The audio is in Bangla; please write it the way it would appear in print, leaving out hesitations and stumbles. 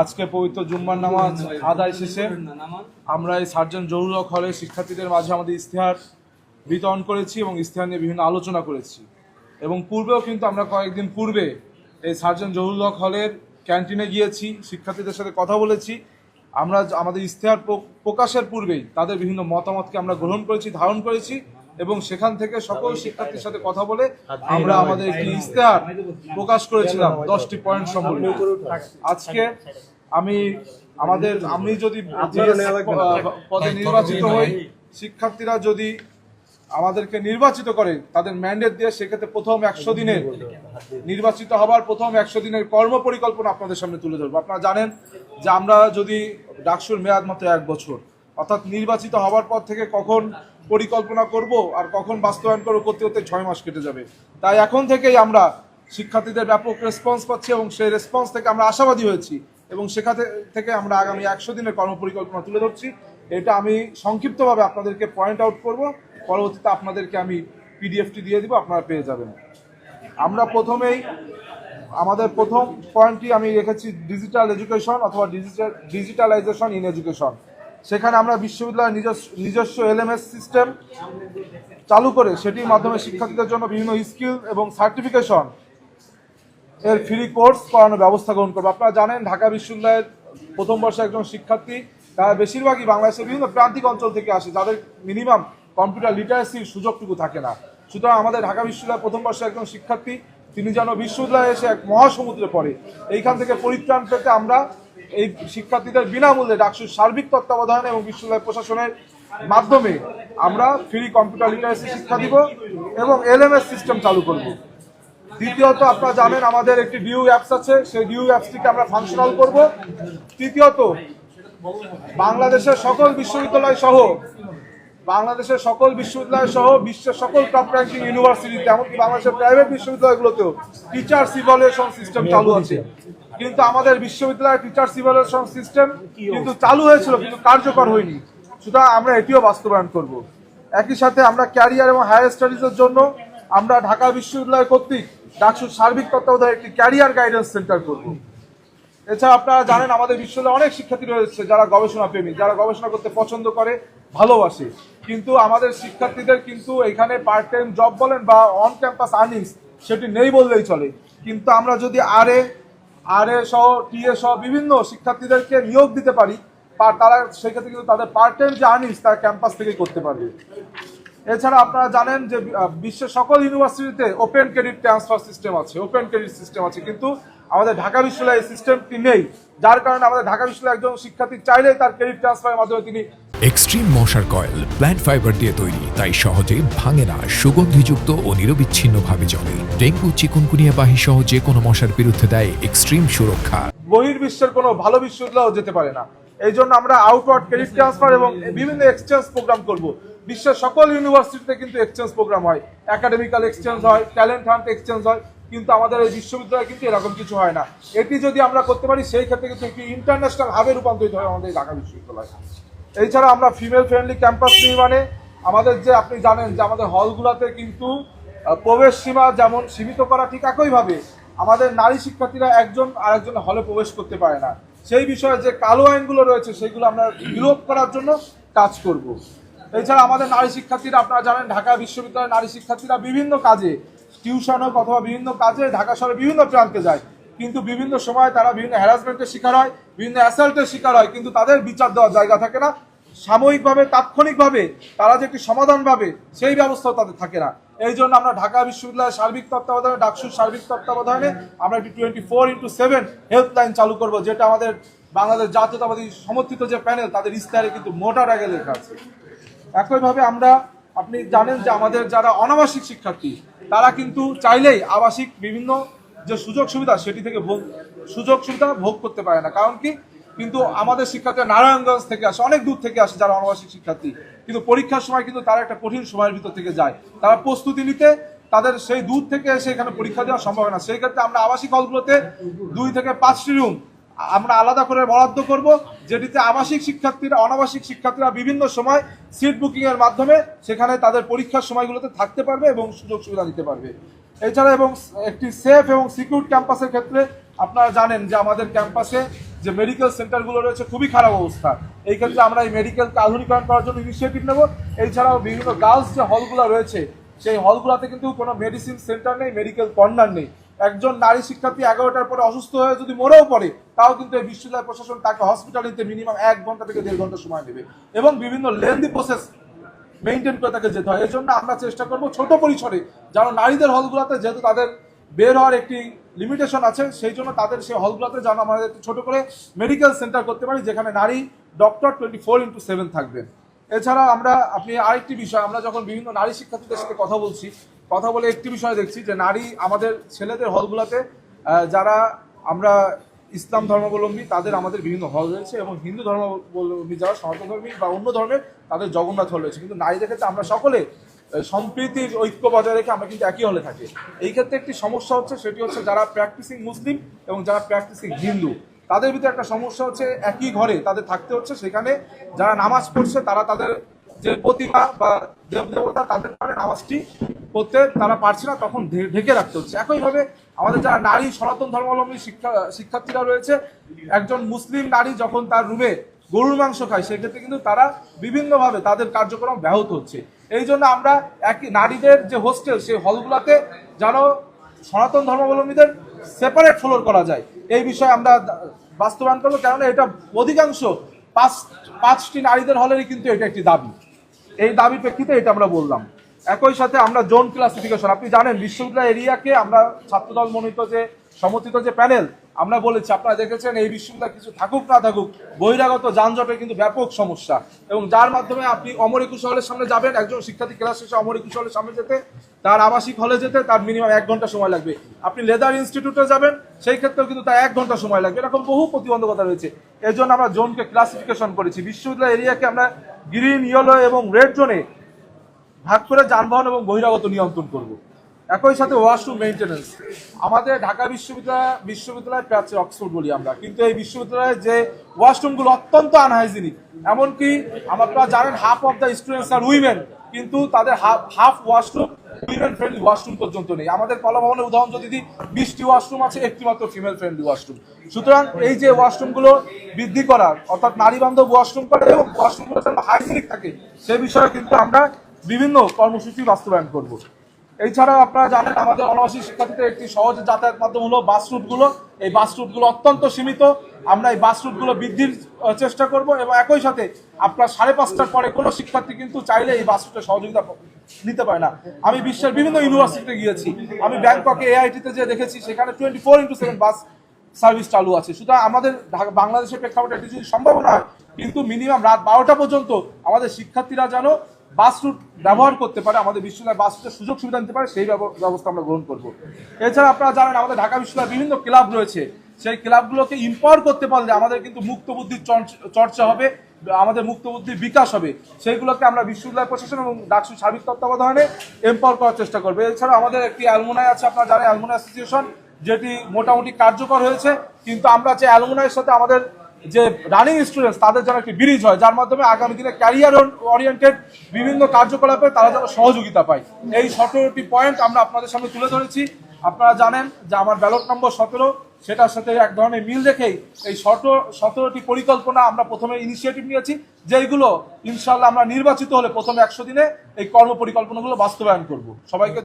আজকে পবিত্র জুম্মার নামাজ আদায় শেষে আমরা এই সার্জেন্ট জহুরুল হক হলে শিক্ষার্থীদের মাঝে আমাদের ইশতেহার বিতরণ করেছি এবং ইশতেহার নিয়ে বিভিন্ন আলোচনা করেছি। এবং পূর্বেও কিন্তু আমরা কয়েকদিন পূর্বে এই সার্জেন্ট জহুরুল হক হলের ক্যান্টিনে গিয়েছি, শিক্ষার্থীদের সাথে কথা বলেছি। আমরা আমাদের ইশতেহার প্রকাশের পূর্বেই তাদের বিভিন্ন মতামতকে আমরা গ্রহণ করেছি, ধারণ করেছি এবং সেখান থেকে সকল শিক্ষার্থীর সাথে কথা বলে আমরা আমাদের একটি ইশতেহার প্রকাশ করেছিলাম 10টি পয়েন্ট সম্বলিত। আজকে আমি যদি পদে নির্বাচিত হই, শিক্ষার্থীরা যদি আমাদেরকে নির্বাচিত করে তাদের ম্যান্ডেট দিয়ে, সেক্ষেত্রে প্রথম 100 দিনের নির্বাচিত হবার প্রথম 100 দিনের কর্মপরিকল্পনা আপনাদের সামনে তুলে ধরবো। আপনারা জানেন যে আমরা যদি ডাকসুর মেয়াদ মতো 1 বছর, অর্থাৎ নির্বাচিত হওয়ার পর থেকে কখন পরিকল্পনা করব আর কখন বাস্তবায়ন করবো করতে করতে 6 মাস কেটে যাবে। তাই এখন থেকেই আমরা শিক্ষার্থীদের ব্যাপক রেসপন্স পাচ্ছি এবং সেই রেসপন্স থেকে আমরা আশাবাদী হয়েছি এবং সেখান থেকে আমরা আগামী 100 দিনের কর্মপরিকল্পনা তুলে ধরছি। এটা আমি সংক্ষিপ্তভাবে আপনাদেরকে পয়েন্ট আউট করব, পরবর্তীতে আপনাদেরকে আমি পিডিএফটি দিয়ে দিব, আপনারা পেয়ে যাবেন। আমরা প্রথমেই আমাদের প্রথম পয়েন্টটি আমি রেখেছি ডিজিটাল এডুকেশন অথবা ডিজিটালাইজেশন ইন এডুকেশন। সেখানে আমরা বিশ্ববিদ্যালয়ের নিজস্ব এলএমএস সিস্টেম চালু করে সেটির মাধ্যমে শিক্ষার্থীদের জন্য বিভিন্ন স্কিল এবং সার্টিফিকেশন এর ফ্রি কোর্স করানোর ব্যবস্থা গ্রহণ করবো। আপনারা জানেন ঢাকা বিশ্ববিদ্যালয়ের প্রথম বর্ষে একজন শিক্ষার্থী, তারা বেশিরভাগই বাংলাদেশের বিভিন্ন প্রান্তিক অঞ্চল থেকে আসে, যাদের মিনিমাম কম্পিউটার লিটারেসির সুযোগটুকু থাকে না। সুতরাং আমাদের ঢাকা বিশ্ববিদ্যালয়ের প্রথম বর্ষে একজন শিক্ষার্থী, তিনি যেন বিশ্ববিদ্যালয়ে এসে এক মহাসমুদ্রে পড়ে, এইখান থেকে পরিত্রাণ পেতে আমরা এই শিক্ষার্থীদের বিনামূল্যে ডাকসুর সার্বিক তত্ত্বাবধান এবং বিশ্ববিদ্যালয় প্রশাসনের মাধ্যমে আমরা ফ্রি কম্পিউটার লিটারেসি শিক্ষা দিব এবং এলএমএস সিস্টেম চালু করব। দ্বিতীয়ত, আপনারা জানেন আমাদের একটি ডিউ অ্যাপস আছে, সেই ডিউ অ্যাপসটিকে আমরা ফাংশনাল করব। তৃতীয়ত, বাংলাদেশের সকল বিশ্ববিদ্যালয় সহ বিশ্বের সকল টপ র্যাঙ্কিং ইউনিভার্সিটিতে, এমনকি বাংলাদেশের প্রাইভেট বিশ্ববিদ্যালয়গুলোতেও টিচার্স ইভালুয়েশন সিস্টেম চালু আছে। কিন্তু আমাদের বিশ্ববিদ্যালয়ের টিচার্স ইভালুয়েশন সিস্টেম কিন্তু চালু হয়েছিল, কিন্তু কার্যকর হয়নি। সুতরাং আমরা এটিও বাস্তবায়ন করব। একই সাথে আমরা ক্যারিয়ার এবং হায়ার স্টাডিজের জন্য আমরা ঢাকা বিশ্ববিদ্যালয় কর্তৃক ডাকসুর সার্বিক তত্ত্বাবধানে একটি ক্যারিয়ার গাইডেন্স সেন্টার করব। এছাড়া আপনারা জানেন আমাদের বিশ্ববিদ্যালয়ে অনেক শিক্ষার্থী রয়েছে যারা গবেষণা প্রেমী, যারা গবেষণা করতে পছন্দ করে, ভালোবাসে। কিন্তু আমাদের শিক্ষার্থীদের কিন্তু এখানে পার্ট টাইম জব বলেন বা অন ক্যাম্পাস আর্নিংস সেটি নেই বললেই চলে। কিন্তু আমরা যদি আর এ সহ টিএ সহ বিভিন্ন শিক্ষার্থীদেরকে নিয়োগ দিতে পারি, তারা সেক্ষেত্রে কিন্তু তাদের পার্ট টাইম যে আর্নিংস তারা ক্যাম্পাস থেকেই করতে পারবে। এছাড়া আপনারা জানেন যে বিশ্বের সকল ইউনিভার্সিটিতে ওপেন ক্রেডিট ট্রান্সফার সিস্টেম আছে, কিন্তু আমাদের ঢাকা বিশ্ববিদ্যালয়ে এই সিস্টেমটি নেই, যার কারণে আমাদের ঢাকা বিশ্ববিদ্যালয়ে একজন শিক্ষার্থী চাইলেই তার ক্রেডিট ট্রান্সফারের মাধ্যমে তিনি এক্সট্রিম মশার কয়েল প্ল্যান্ট ফাইবার দিয়ে তৈরি, তাই সহজে ভাঙে না, সুগন্ধিযুক্ত ও নিরবিচ্ছিন্নভাবে জ্বলে। ডেঙ্গু, চিকুনগুনিয়া বাহি সহ যে কোনো মশার বিরুদ্ধে দেয় এক্সট্রিম সুরক্ষা। বহির্বিশ্বের কোনো ভালো বিশ্ববিদ্যালয়েও যেতে পারে না। এই জন্য আমরা আউটওয়ার্ড ক্রেডিট ট্রান্সফার এবং বিভিন্ন এক্সচেঞ্জ প্রোগ্রাম করব। বিশ্বের সকল ইউনিভার্সিটিতে কিন্তু এক্সচেঞ্জ প্রোগ্রাম হয়, একাডেমিক্যাল এক্সচেঞ্জ হয়, ট্যালেন্ট হান্ট এক্সচেঞ্জ হয়, কিন্তু আমাদের এই বিশ্ববিদ্যালয়ে কিন্তু এরকম কিছু হয় না। এটি যদি আমরা করতে পারি, সেই ক্ষেত্রে কিন্তু একটি ইন্টারন্যাশনাল হাবে রূপান্তরিত হয় আমাদের ঢাকা বিশ্ববিদ্যালয়। এছাড়া আমরা ফিমেল ফ্রেন্ডলি ক্যাম্পাস নির্মাণে আমাদের যে আপনি জানেন যে আমাদের হলগুলোতে কিন্তু প্রবেশ সীমা যেমন সীমিত করা, ঠিক একইভাবে আমাদের নারী শিক্ষার্থীরা একজন আরেকজন হলে প্রবেশ করতে পারে না। সেই বিষয়ে যে কালো আইনগুলো রয়েছে সেগুলো আমরা বিলোপ করার জন্য কাজ করব। এছাড়া আমাদের নারী শিক্ষার্থীরা, আপনারা জানেন ঢাকা বিশ্ববিদ্যালয়ের নারী শিক্ষার্থীরা বিভিন্ন কাজে, টিউশন হোক অথবা বিভিন্ন কাজে ঢাকা শহরে বিভিন্ন প্রান্তে যায়, কিন্তু বিভিন্ন সময় তারা বিভিন্ন হ্যারাসমেন্টের শিকার হয়, বিভিন্ন অ্যাসাল্টের শিকার হয়, কিন্তু তাদের বিচার দেওয়ার জায়গা থাকে না। সাময়িকভাবে, তাৎক্ষণিকভাবে তারা যে একটি সমাধান পাবে সেই ব্যবস্থাও তাদের থাকে না। এই জন্য আমরা ঢাকা বিশ্ববিদ্যালয়ের সার্বিক তত্ত্বাবধানে, ডাকসুর সার্বিক তত্ত্বাবধানে আমরা একটি 24x7 হেল্পলাইন চালু করব, যেটা আমাদের বাংলাদেশ জাতীয়তাবাদী সমর্থিত যে প্যানেল তাদের ইশতেহারে কিন্তু মোটা দাগে লেখা আছে। একইভাবে আপনি জানেন যে আমাদের যারা অনাবাসিক শিক্ষার্থী, তারা কিন্তু চাইলেই আবাসিক বিভিন্ন যে সুযোগ সুবিধা সেটি থেকে ভোগ করতে পারে না। কারণ কি, কিন্তু আমাদের শিক্ষার্থীরা নারায়ণগঞ্জ থেকে আসে, অনেক দূর থেকে আসে যারা অনাবাসিক শিক্ষার্থী, কিন্তু পরীক্ষার সময় কিন্তু তারা একটা কঠিন সময়ের ভিতর থেকে যায়, তারা প্রস্তুতি নিতে তাদের সেই দূর থেকে এসে এখানে পরীক্ষা দেওয়া সম্ভব হয় না। সেই ক্ষেত্রে আমরা আবাসিক হলগুলোতে 2 থেকে 5টি রুম আমরা আলাদা করে বরাদ্দ করব, যেটিতে অনাবাসিক শিক্ষার্থীরা বিভিন্ন সময় সিট বুকিং এর মাধ্যমে সেখানে তাদের পরীক্ষার সময়গুলোতে থাকতে পারবে এবং সুযোগ সুবিধা নিতে পারবে। এছাড়া এবং একটি সেফ এবং সিকিউর ক্যাম্পাসের ক্ষেত্রে আপনারা জানেন যে আমাদের ক্যাম্পাসে যে মেডিকেল সেন্টারগুলো রয়েছে খুবই খারাপ অবস্থা। এই ক্ষেত্রে আমরা এই মেডিকেলকে আধুনিকরণ করার জন্য ইনিশিয়েটিভ নেব। এছাড়াও বিভিন্ন গার্লস যে হলগুলো রয়েছে সেই হলগুলোতে কিন্তু কোনো মেডিসিন সেন্টার নেই, মেডিকেল কর্নার নেই। একজন নারী শিক্ষার্থী 11টার পরে অসুস্থ হয়ে যদি মরেও পড়ে, তাও কিন্তু এই বিশ্ববিদ্যালয় প্রশাসন তাকে হসপিটালে নিতে মিনিমাম 1 ঘন্টা থেকে 1.5 ঘন্টা সময় নেবে এবং বিভিন্ন লেন্দি প্রসেস মেনটেন করে তাকে যেতে হয়। এই জন্য আমরা চেষ্টা করব ছোট পরিসরে যেন নারীদের হলগুলোতে, যেহেতু তাদের বের হওয়ার একটি লিমিটেশন আছে, সেই জন্য তাদের সেই হলগুলোতে যেন আমাদের ছোট করে মেডিকেল সেন্টার করতে পারি, যেখানে নারী ডক্টর 24/7 থাকবেন। এছাড়া আপনি আরেকটি বিষয়, আমরা যখন বিভিন্ন নারী শিক্ষার্থীদের সাথে কথা বলে একটি বিষয় দেখছি যে নারী আমাদের ছেলেদের হলগুলোতে যারা আমরা ইসলাম ধর্মাবলম্বী তাদের আমাদের বিভিন্ন হল রয়েছে এবং হিন্দু ধর্মাবলম্বী যারা সনাতন ধর্মী বা অন্য ধর্মের তাদের জগন্নাথ হল রয়েছে, কিন্তু নারীদের ক্ষেত্রে আমরা সকলে সম্প্রীতির ঐক্য বজায় রেখে আমরা কিন্তু একই হলে থাকি। এই ক্ষেত্রে একটি সমস্যা হচ্ছে, সেটি হচ্ছে যারা প্র্যাকটিসিং মুসলিম এবং যারা প্র্যাকটিসিং হিন্দু তাদের ভিতরে একটা সমস্যা হচ্ছে, একই ঘরে তাদের থাকতে হচ্ছে, সেখানে যারা নামাজ পড়ছে তারা তাদের যে প্রতিভা বা দেবদেবতা তাদের কারণে নামাজটি করতে তারা পারছে না, তখন ঢেকে রাখতে হচ্ছে। একইভাবে আমাদের যারা নারী সনাতন ধর্মাবলম্বী শিক্ষার্থীরা রয়েছে, একজন মুসলিম নারী যখন তার রুমে গরুর মাংস খায় সেক্ষেত্রে কিন্তু তারা বিভিন্নভাবে তাদের কার্যক্রম ব্যাহত হচ্ছে। এই জন্য আমরা একই নারীদের যে হোস্টেল সেই হলগুলোতে যেন সনাতন ধর্মাবলম্বীদের সেপারেট ফ্লোর করা যায়, এই বিষয়ে আমরা বাস্তবায়ন করবো। কেননা এটা অধিকাংশ 5টি নারীদের হলেরই কিন্তু এটা একটি দাবি। এই দাবি প্রেক্ষিতে এটা আমরা বললাম। একই সাথে আমরা জোন ক্লাসিফিকেশন, আপনি জানেন বিশ্ববিদ্যালয় এরিয়াকে আমরা ছাত্রদল মনোনীত যে সমর্থিত যে প্যানেল আমরা বলেছি, আপনারা দেখেছেন এই বিশ্ববিদ্যালয় কিছু থাকুক না থাকুক বহিরাগত যানজটের কিন্তু ব্যাপক সমস্যা, এবং যার মাধ্যমে আপনি অমর একুশ হলের সামনে যাবেন, একজন শিক্ষার্থী ক্লাস শেষে অমর একুশ হলের সামনে যেতে তার আবাসিক হলে যেতে তার মিনিমাম 1 ঘন্টা সময় লাগবে। আপনি লেদার ইনস্টিটিউটে যাবেন সেই ক্ষেত্রেও কিন্তু তার 1 ঘন্টা সময় লাগবে। এরকম বহু প্রতিবন্ধকতা রয়েছে। এর জন্য আমরা জোনকে ক্লাসিফিকেশন করেছি। বিশ্ববিদ্যালয় এরিয়াকে আমরা গ্রিন, ইয়েলো এবং রেড জোনে ভাগ করে যানবাহন এবং বহিরাগত নিয়ন্ত্রণ করব। একই সাথে ওয়াশরুম মেইনটেনেন্স, আমাদের ঢাকা বিশ্ববিদ্যালয় প্রাচ্যে অক্সফোর্ড বলি আমরা, কিন্তু এই বিশ্ববিদ্যালয়ের যে ওয়াশরুমগুলো অত্যন্ত আনহাইজিনিক। এমনকি আপনারা জানেন হাফ অফ দ্য স্টুডেন্টস আর উইমেন, কিন্তু তাদের half washroom women friendly washroom পর্যন্ত নেই। আমাদের কলা ভবনের উদাহরণ যদি দিই, 20টি ওয়াশরুম আছে, একটি মাত্র ফিমেল ফ্রেন্ডলি ওয়াশরুম। সুতরাং এই যে ওয়াশরুমগুলো বৃদ্ধি করার, অর্থাৎ নারী বান্ধব ওয়াশরুম করা এবং ওয়াশরুমগুলো যেন হাইজিনিক থাকে সে বিষয়ে কিন্তু আমরা বিভিন্ন কর্মসূচি বাস্তবায়ন করব। এছাড়াও আপনারা জানেন আমাদের অনাবাসিক শিক্ষার্থীদের একটি সহজ যাতায়াত মাধ্যম হলো বাস রুটগুলো। এই বাস রুটগুলো অত্যন্ত সীমিত, আমরা এই বাস রুটগুলো বৃদ্ধির চেষ্টা করব এবং একই সাথে আপনার 5:30টার পরে কোনো শিক্ষার্থী কিন্তু চাইলে এই বাস রুটের সহযোগিতা নিতে পারে না। আমি বিশ্বের বিভিন্ন ইউনিভার্সিটিতে গিয়েছি, আমি ব্যাংককে AIT-তে যে দেখেছি সেখানে 24/7 বাস সার্ভিস চালু আছে। সুতরাং আমাদের বাংলাদেশের প্রেক্ষাপটে এটি যদি সম্ভব না হয়, কিন্তু মিনিমাম রাত 12টা পর্যন্ত আমাদের শিক্ষার্থীরা যেন বাস রুট ব্যবহার করতে পারে, আমাদের বিশ্ববিদ্যালয় বাস রুটের সুযোগ সুবিধা নিতে পারে, সেই ব্যবস্থা আমরা গ্রহণ করব। এছাড়া আপনারা জানেন আমাদের ঢাকা বিশ্ববিদ্যালয়ের বিভিন্ন ক্লাব রয়েছে, সেই ক্লাবগুলোকে ইম্পাওয়ার করতে পারলে আমাদের কিন্তু মুক্ত বুদ্ধির চর্চা হবে, আমাদের মুক্ত বুদ্ধির বিকাশ হবে। সেইগুলোকে আমরা বিশ্ববিদ্যালয় প্রশাসন এবং ডাকসুর সার্বিক তত্ত্বাবধানে এম্পাওয়ার করার চেষ্টা করবো। এছাড়া আমাদের একটি অ্যালুমনাই আছে, আপনারা জানেন অ্যালুমনাই অ্যাসোসিয়েশন, যেটি মোটামুটি কার্যকর হয়েছে, কিন্তু আমরা যে অ্যালুমনাইয়ের সাথে আমাদের যে রানিং স্টুডেন্টস তাদের যেন একটি ব্রিজ হয়, যার মাধ্যমে আগামী দিনে ক্যারিয়ার ওরিয়েন্টেড বিভিন্ন কার্যকলাপে তারা যেন সহযোগিতা পায়। এই 17টি পয়েন্ট আমরা আপনাদের সামনে তুলে ধরেছি। আপনারা জানেন যে আমার ব্যালট নম্বর 17, সেটার সাথে এক ধরনের মিল রেখেই এই 17টি পরিকল্পনা আমরা প্রথমে ইনিশিয়েটিভ নিয়েছি, যেগুলো ইনশাআল্লাহ আমরা নির্বাচিত হলে প্রথম 100 দিনে এই কর্ম পরিকল্পনাগুলো বাস্তবায়ন করব। সবাইকে